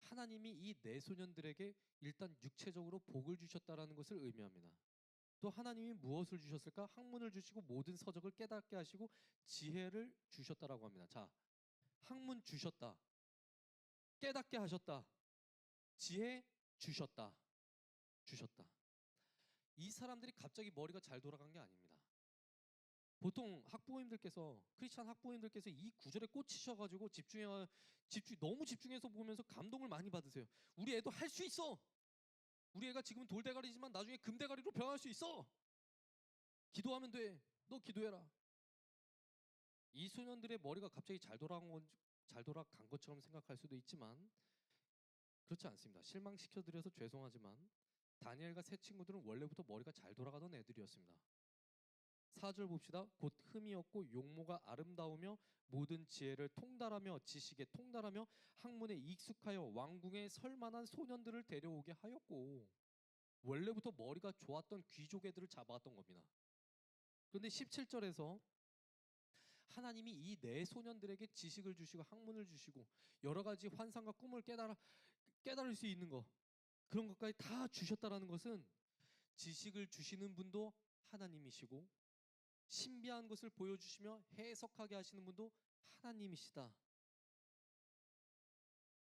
하나님이 이 네 소년들에게 일단 육체적으로 복을 주셨다라는 것을 의미합니다. 또 하나님이 무엇을 주셨을까? 학문을 주시고 모든 서적을 깨닫게 하시고 지혜를 주셨다라고 합니다. 자, 학문 주셨다. 깨닫게 하셨다. 지혜 주셨다. 주셨다. 이 사람들이 갑자기 머리가 잘 돌아간 게 아닙니다. 보통 학부모님들께서 크리스찬 학부모님들께서 이 구절에 꽂히셔가지고 너무 집중해서 보면서 감동을 많이 받으세요. 우리 애도 할 수 있어. 우리 애가 지금은 돌대가리지만 나중에 금대가리로 변할 수 있어. 기도하면 돼. 너 기도해라. 이 소년들의 머리가 갑자기 잘 돌아간 것처럼 생각할 수도 있지만 그렇지 않습니다. 실망시켜드려서 죄송하지만 다니엘과 세 친구들은 원래부터 머리가 잘 돌아가던 애들이었습니다. 4절 봅시다. 곧 흠이 없고 용모가 아름다우며 모든 지혜를 통달하며 지식에 통달하며 학문에 익숙하여 왕궁에 설만한 소년들을 데려오게 하였고, 원래부터 머리가 좋았던 귀족 애들을 잡아왔던 겁니다. 그런데 17절에서 하나님이 이 네 소년들에게 지식을 주시고 학문을 주시고 여러 가지 환상과 꿈을 깨달을 수 있는 것, 그런 것까지 다 주셨다라는 것은 지식을 주시는 분도 하나님이시고 신비한 것을 보여주시며 해석하게 하시는 분도 하나님이시다.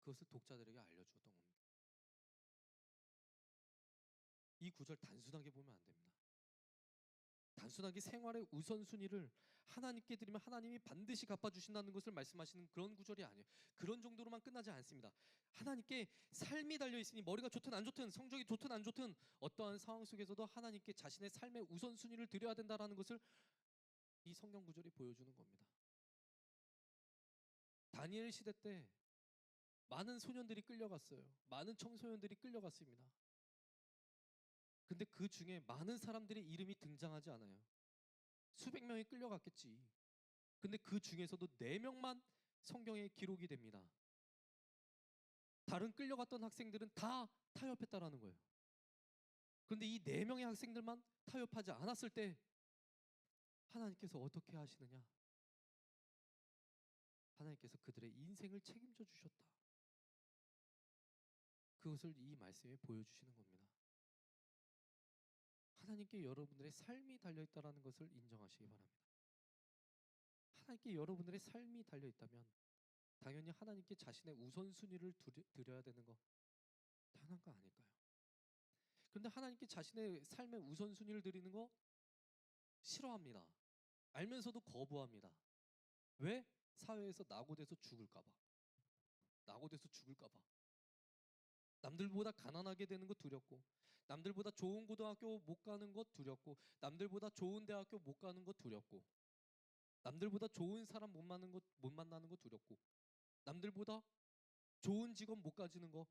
그것을 독자들에게 알려주었던 겁니다. 이 구절 단순하게 보면 안 됩니다. 단순하게 생활의 우선순위를 하나님께 드리면 하나님이 반드시 갚아주신다는 것을 말씀하시는 그런 구절이 아니에요. 그런 정도로만 끝나지 않습니다. 하나님께 삶이 달려있으니 머리가 좋든 안 좋든 성적이 좋든 안 좋든 어떠한 상황 속에서도 하나님께 자신의 삶의 우선순위를 드려야 된다는 것을 이 성경 구절이 보여주는 겁니다. 다니엘 시대 때 많은 소년들이 끌려갔어요. 많은 청소년들이 끌려갔습니다. 근데 그 중에 많은 사람들의 이름이 등장하지 않아요. 수백 명이 끌려갔겠지. 근데 그 중에서도 4명만 성경에 기록이 됩니다. 다른 끌려갔던 학생들은 다 타협했다라는 거예요. 그런데 이 4명의 학생들만 타협하지 않았을 때 하나님께서 어떻게 하시느냐? 하나님께서 그들의 인생을 책임져 주셨다. 그것을 이 말씀에 보여주시는 겁니다. 하나님께 여러분들의 삶이 달려있다는 것을 인정하시기 바랍니다. 하나님께 여러분들의 삶이 달려있다면 당연히 하나님께 자신의 우선순위를 드려야 되는 거 당연한 거 아닐까요? 그런데 하나님께 자신의 삶의 우선순위를 드리는 거 싫어합니다. 알면서도 거부합니다. 왜? 사회에서 낙오돼서 죽을까 봐. 낙오돼서 죽을까 봐. 남들보다 가난하게 되는 거 두렵고, 남들보다 좋은 고등학교 못 가는 것 두렵고, 남들보다 좋은 대학교 못 가는 것 두렵고, 남들보다 좋은 사람 못 만나는 거 두렵고, 남들보다 좋은 직업 못 가지는 거,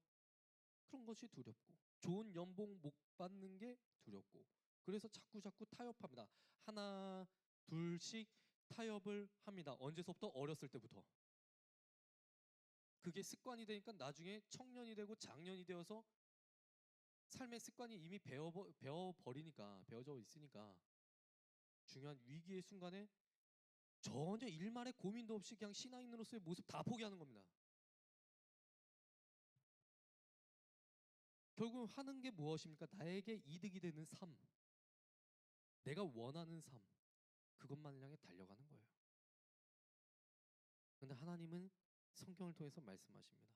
그런 것이 두렵고, 좋은 연봉 못 받는 게 두렵고, 그래서 자꾸 타협합니다. 하나 둘씩 타협을 합니다. 언제서부터? 어렸을 때부터. 그게 습관이 되니까 나중에 청년이 되고 장년이 되어서 삶의 습관이 이미 배워져 있으니까 중요한 위기의 순간에 전혀 일말의 고민도 없이 그냥 신앙인으로서의 모습 다 포기하는 겁니다. 결국 하는 게 무엇입니까? 나에게 이득이 되는 삶, 내가 원하는 삶, 그것만 향해 달려가는 거예요. 근데 하나님은 성경을 통해서 말씀하십니다.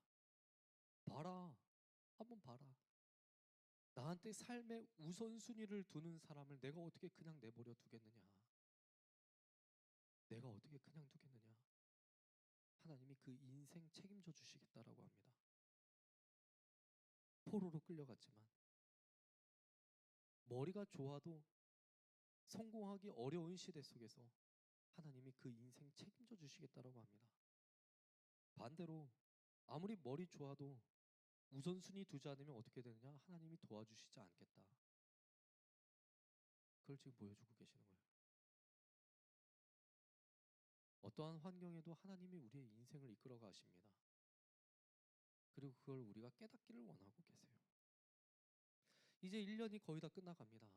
봐라, 한번 봐라. 나한테 삶의 우선순위를 두는 사람을 내가 어떻게 그냥 내버려 두겠느냐? 내가 어떻게 그냥 두겠느냐? 하나님이 그 인생 책임져 주시겠다라고 합니다. 포로로 끌려갔지만 머리가 좋아도 성공하기 어려운 시대 속에서 하나님이 그 인생 책임져 주시겠다라고 합니다. 반대로 아무리 머리 좋아도 우선순위 두지 않으면 어떻게 되느냐? 하나님이 도와주시지 않겠다. 그걸 지금 보여주고 계시는 거예요. 어떠한 환경에도 하나님이 우리의 인생을 이끌어 가십니다. 그리고 그걸 우리가 깨닫기를 원하고 계세요. 이제 1년이 거의 다 끝나갑니다.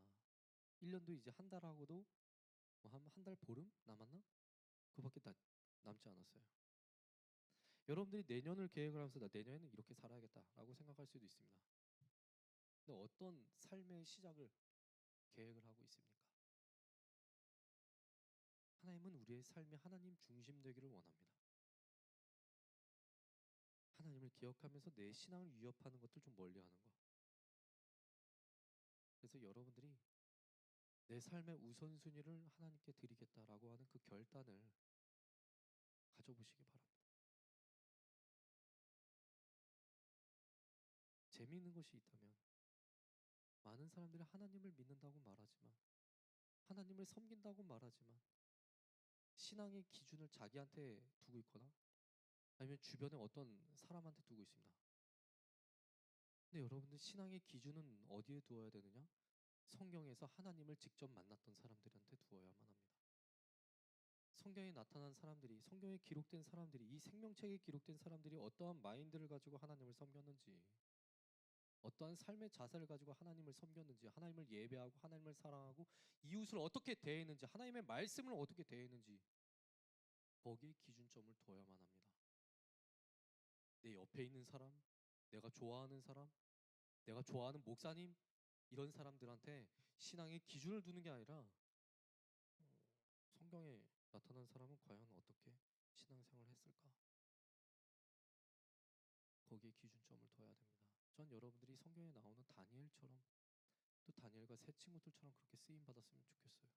1년도 이제 한 달하고도 한 달 보름 남았나? 그밖에 남지 않았어요. 여러분들이 내년을 계획을 하면서 나 내년에는 이렇게 살아야겠다라고 생각할 수도 있습니다. 근데 어떤 삶의 시작을 계획을 하고 있습니까? 하나님은 우리의 삶이 하나님 중심 되기를 원합니다. 하나님을 기억하면서 내 신앙을 위협하는 것들 좀 멀리하는 거. 그래서 여러분들이 내 삶의 우선순위를 하나님께 드리겠다라고 하는 그 결단을 가져보시기 바랍니다. 재미있는 것이 있다면 많은 사람들이 하나님을 믿는다고 말하지만 하나님을 섬긴다고 말하지만 신앙의 기준을 자기한테 두고 있거나 아니면 주변에 어떤 사람한테 두고 있습니다. 근데 여러분들 신앙의 기준은 어디에 두어야 되느냐? 성경에서 하나님을 직접 만났던 사람들한테 두어야만 합니다. 성경에 나타난 사람들이, 성경에 기록된 사람들이, 이 생명책에 기록된 사람들이 어떠한 마인드를 가지고 하나님을 섬겼는지, 어떠한 삶의 자세를 가지고 하나님을 섬겼는지, 하나님을 예배하고 하나님을 사랑하고 이웃을 어떻게 대했는지, 하나님의 말씀을 어떻게 대했는지 거기에 기준점을 둬야만 합니다. 내 옆에 있는 사람, 내가 좋아하는 사람, 내가 좋아하는 목사님, 이런 사람들한테 신앙의 기준을 두는 게 아니라 성경에 나타난 사람은 과연 어떻게 신앙생활을 했을까? 거기에 기준점을 둬야 됩니다. 전 여러분들이 성경에 나오는 다니엘처럼 또 다니엘과 세 친구들처럼 그렇게 쓰임 받았으면 좋겠어요.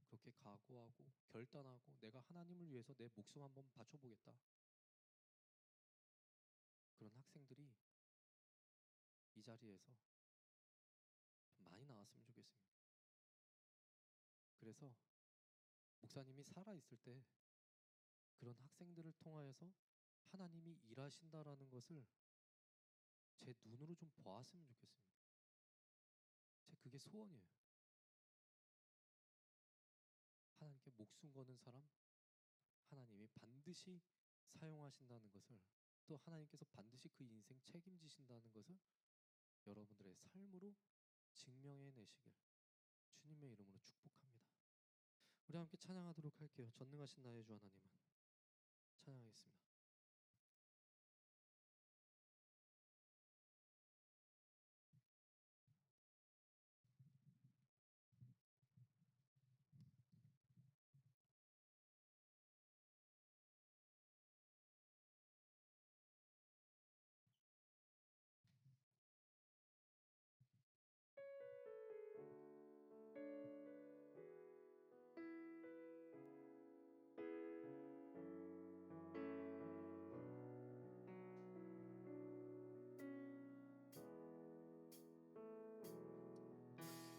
그렇게 각오하고 결단하고 내가 하나님을 위해서 내 목숨 한번 바쳐보겠다. 그런 학생들이 이 자리에서 좀 많이 나왔으면 좋겠습니다. 그래서 목사님이 살아있을 때 그런 학생들을 통하여서 하나님이 일하신다라는 것을 제 눈으로 좀 보았으면 좋겠습니다. 제 그게 소원이에요. 하나님께 목숨 거는 사람, 하나님이 반드시 사용하신다는 것을, 또 하나님께서 반드시 그 인생 책임지신다는 것을 여러분들의 삶으로 증명해내시길 주님의 이름으로 축복합니다. 우리 함께 찬양하도록 할게요. 전능하신 나의 주 하나님은. 찬양하겠습니다.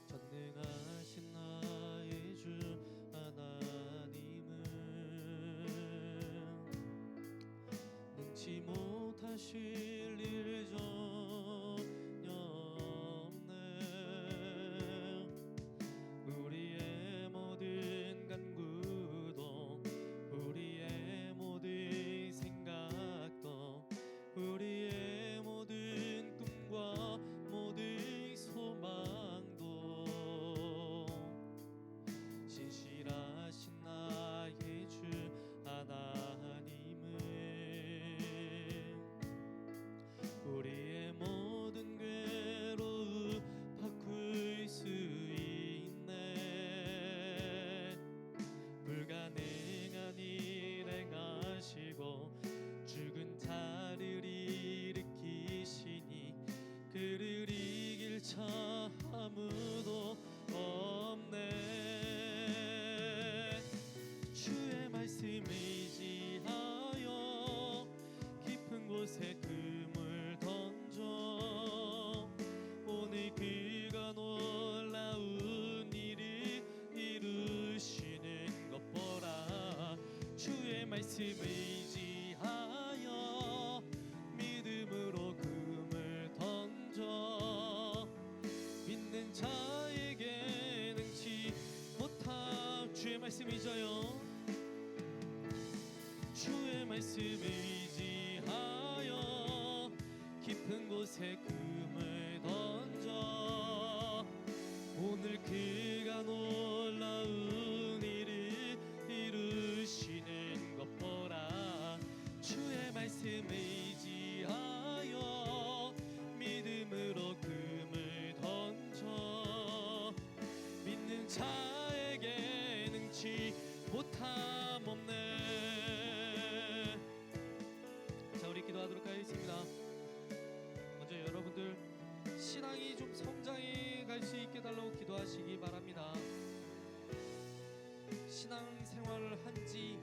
전능하신 나의 주 하나님은 능치 못하실 일 전혀 없네. 우리의 모든 간구도 우리의 모든 생각도 말씀 의지하여 믿음으로 금을 던져 믿는 자에게 능치 못함. 주의 말씀 의지하여 주의 말씀 의지하여 깊은 곳에 금을 던져 오늘 그가 놀라운 일을 이루시는 것 보라. 주의 말씀 의지하여 믿음으로 금을 던져 믿는 자에게 능치 못함 없네. 자, 우리 기도하도록 하겠습니다. 먼저 여러분들 신앙이 좀 성장해 갈 수 있게 달라고 기도하시기 바랍니다. 신앙 생활을 한지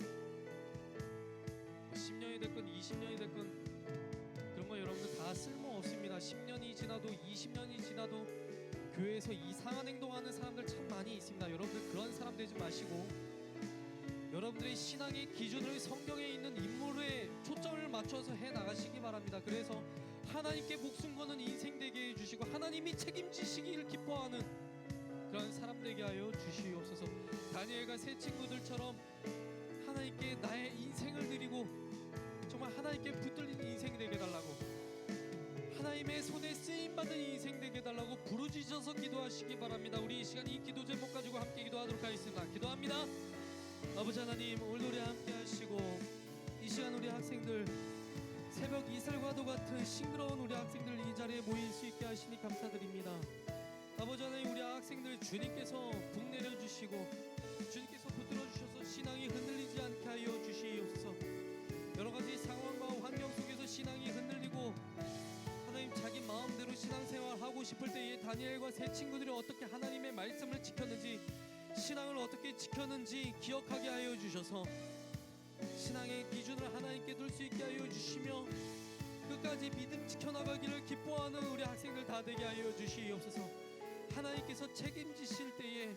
10년이 됐건 20년이 됐건 그런 거 여러분들 다 쓸모 없습니다. 10년이 지나도 20년이 지나도 교회에서 이상한 행동하는 사람들 참 많이 있습니다. 여러분들 그런 사람 되지 마시고 여러분들의 신앙의 기준을 성경에 있는 인물에 초점을 맞춰서 해 나가시기 바랍니다. 그래서 하나님께 목숨 거는 인생 되게 해주시고 하나님이 책임지시기를 기뻐하는 그런 사람 되게 하여 주시옵소서. 다니엘과 세 친구들처럼 하나님께 나의 인생을 드리고 정말 하나님께 붙들린 인생 되게 해달라고, 하나님의 손에 쓰임받은 인생 되게 해달라고 부르짖어서 기도하시기 바랍니다. 우리 이 시간 이 기도 제목 가지고 함께 기도하도록 하겠습니다. 기도합니다. 아버지 하나님, 오늘도 우리 함께 하시고 이 시간 우리 학생들 새벽 이슬과도 같은 싱그러운 우리 학생들 이 자리에 모일 수 있게 하시니 감사드립니다. 아버지 하나님, 우리 학생들 주님께서 복 내려주시고 주님께서 붙들어 주셔서 신앙이 흔들리지 않게 하여 주시옵소서. 여러가지 상황과 환경 속에서 신앙이 흔들리고 하나님 자기 마음대로 신앙생활하고 싶을 때에 다니엘과 세 친구들이 어떻게 하나님의 말씀을 지켰는지, 신앙을 어떻게 지켰는지 기억하게 하여 주셔서 신앙의 기준을 하나님께 둘 수 있게 하여 주시며 끝까지 믿음 지켜나가기를 기뻐하는 우리 학생들 다 되게 하여 주시옵소서. 하나님께서 책임지실 때에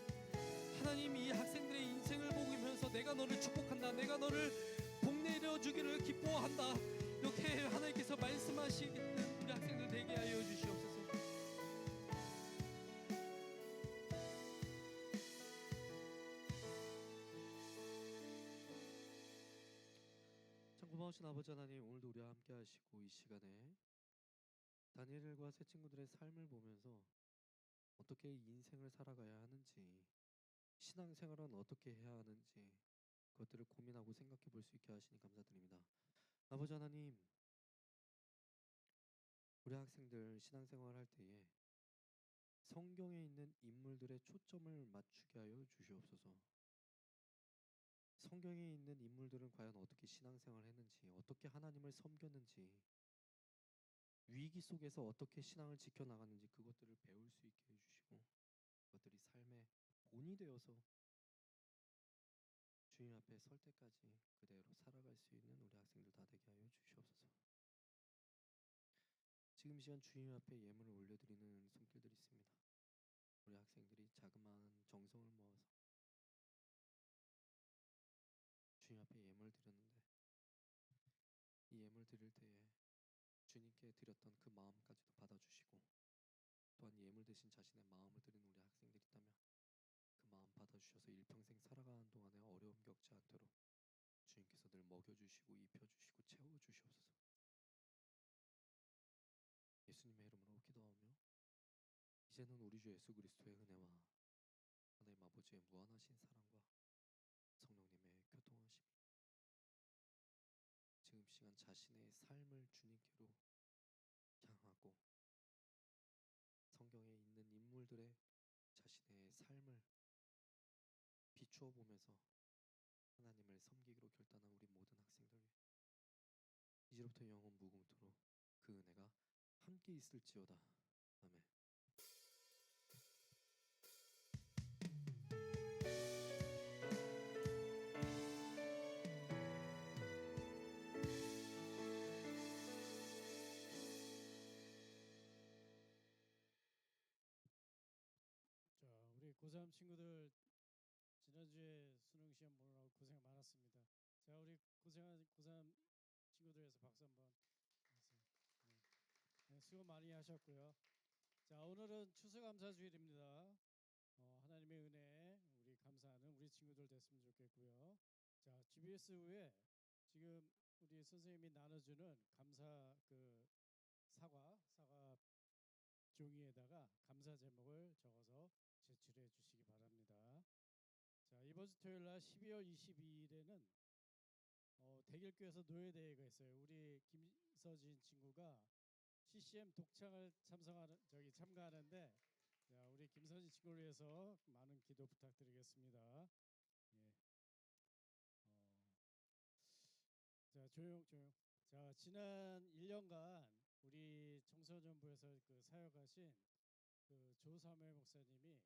하나님 이 학생들의 인생을 보면서 내가 너를 축복한다, 내가 너를 복 내려주기를 기뻐한다, 이렇게 하나님께서 말씀하시는 우리 학생들 되게 하여 주시옵소서. 참 고마우신 아버지 하나님, 오늘도 우리와 함께 하시고 이 시간에 다니엘과 세 친구들의 삶을 보면서 어떻게 인생을 살아가야 하는지, 신앙생활은 어떻게 해야 하는지 그것들을 고민하고 생각해 볼 수 있게 하시니 감사드립니다. 아버지 하나님, 우리 학생들 신앙생활 할 때에 성경에 있는 인물들의 초점을 맞추게 하여 주시옵소서. 성경에 있는 인물들은 과연 어떻게 신앙생활을 했는지, 어떻게 하나님을 섬겼는지, 위기 속에서 어떻게 신앙을 지켜나갔는지 그것들을 배울 수 있게 해주시고 그것들이 삶의 본이 되어서 주님 앞에 설 때까지 그대로 살아갈 수 있는 우리 학생들 다 되게 하여 주시옵소서. 지금 이 시간 주님 앞에 예물을 올려드리는 손길들이 있습니다. 우리 학생들이 자그마한 정성을 모아서 주님 앞에 예물 드렸는데 이 예물 드릴 때에 주님께 드렸던 그 마음까지도 받아주시고 또한 예물 대신 자신의 마음을 드리는 우리 학생들이 있다면 그 마음 받아주셔서 일평생 살아가는 동안에 어려움 겪지 않도록 주님께서 늘 먹여주시고 입혀주시고 채워주시옵소서. 예수님의 이름으로 기도하며 이제는 우리 주 예수 그리스도의 은혜와 하나님 아버지의 무한하신 사랑과 성령님의 교통하심이 지금 시간 자신의 삶을 주님께로 향하고 성경에 있는 인물들의 자신의 삶을 비추어 보면서 하나님을 섬기기로 결단한 우리 모든 학생들 이제부터 영원 무궁토록 그 은혜가 함께 있을지어다. 아멘. 우리 고3 친구들 지난주에 수능 시험 보느라고 고생 많았습니다. 자, 우리 고생한 고3 친구들에서 박수 한번 주세요. 네, 수고 많이 하셨고요. 자, 오늘은 추수감사주일입니다. 하나님의 은혜 우리 감사하는 우리 친구들 됐으면 좋겠고요. 자, GBS 후에 지금 우리 선생님이 나눠주는 감사 사과 종이에다가 감사 제목을 적어서 제출해 주시기 바랍니다. 자, 이번 주 토요일 날 12월 22일에는 대길교에서 노예대회가 있어요. 우리 김서진 친구가 CCM 독창을 참가하는데, 자, 우리 김서진 친구를 위해서 많은 기도 부탁드리겠습니다. 예. 자, 조용. 자, 지난 1년간 우리 청소년부에서 사역하신 조사무엘 목사님이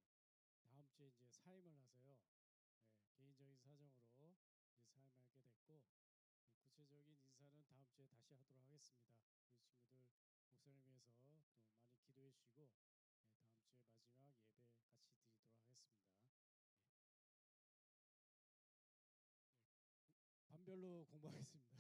다음 주에 이제 사임을 하세요. 예, 개인적인 사정으로 이제 사임하게 됐고, 구체적인 인사는 다음 주에 다시 하도록 하겠습니다. 우리 친구들 목사님 위해서 또 많이 기도해 주시고, 예, 다음 주에 마지막 예배 같이 드리도록 하겠습니다. 예. 반별로 공부하겠습니다.